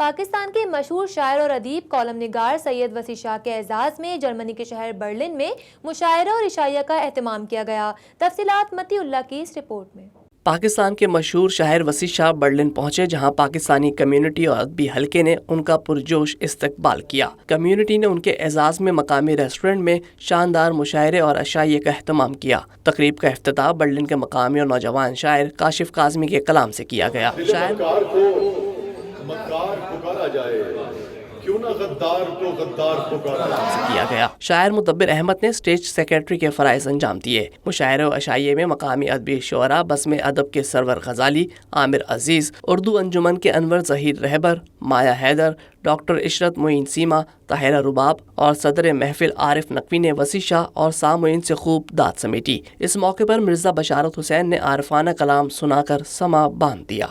پاکستان کے مشہور شاعر اور ادیب کالم نگار سید وسیع شاہ کے اعزاز میں جرمنی کے شہر برلن میں مشاعرہ اور عشائیہ کا اہتمام کیا گیا۔ تفصیلات متی اللہ کی اس رپورٹ میں۔ پاکستان کے مشہور شاعر وسیع شاہ برلن پہنچے، جہاں پاکستانی کمیونٹی اور ادبی حلقے نے ان کا پرجوش استقبال کیا۔ کمیونٹی نے ان کے اعزاز میں مقامی ریسٹورنٹ میں شاندار مشاعرے اور عشائیے کا اہتمام کیا۔ تقریب کا افتتاح برلن کے مقامی اور نوجوان شاعر کاشف کاظمی کے کلام سے کیا گیا۔ شاعر مدبر احمد نے اسٹیج سیکرٹری کے فرائض انجام دیے۔ مشاعرے و عشائیے میں مقامی ادبی شعراء بزم ادب کے سرور غزالی، عامر عزیز، اردو انجمن کے انور ظہیر رہبر، مایا حیدر، ڈاکٹر عشرت معین سیما، طاہرہ رباب اور صدر محفل عارف نقوی نے وسیع شاہ اور سامعین سے خوب داد سمیٹی۔ اس موقع پر مرزا بشارت حسین نے عارفانہ کلام سنا کر سما باندھ دیا۔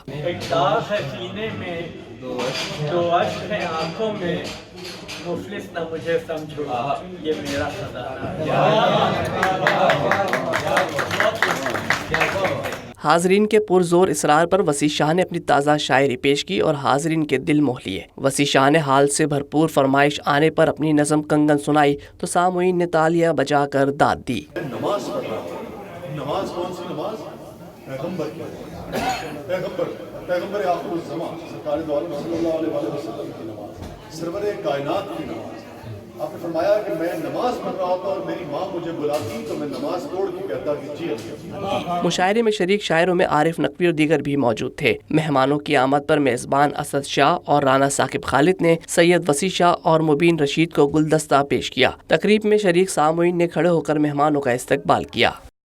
دو اشک ہیں آنکھوں میں، مفلس نہ مجھے سمجھو، یہ میرا خزانہ۔ حاضرین کے پرزور اصرار پر وسیع شاہ نے اپنی تازہ شاعری پیش کی اور حاضرین کے دل موہ لیے۔ وسیع شاہ نے حال سے بھرپور فرمائش آنے پر اپنی نظم کنگن سنائی تو سامعین نے تالیاں بجا کر داد دی۔ نماز پڑھ رہا ہوں۔ نماز کون سی نماز؟ پیغمبر کی، پیغمبر آخر الزمان سرکار دو عالم صلی اللہ علیہ وسلم کی نماز، سرور کائنات کی نماز۔ آپ نے فرمایا کہ میں نماز پڑھ رہا ہوتا اور میری ماں مجھے بلاتی تو میں نماز توڑ کے کہتا کہ جی اللہ۔ مشاعرے میں شریک شاعروں میں عارف نقوی اور دیگر بھی موجود تھے۔ مہمانوں کی آمد پر میزبان اسد شاہ اور رانا ثاقب خالد نے سید وسیع شاہ اور مبین رشید کو گلدستہ پیش کیا۔ تقریب میں شریک سامعین نے کھڑے ہو کر مہمانوں کا استقبال کیا۔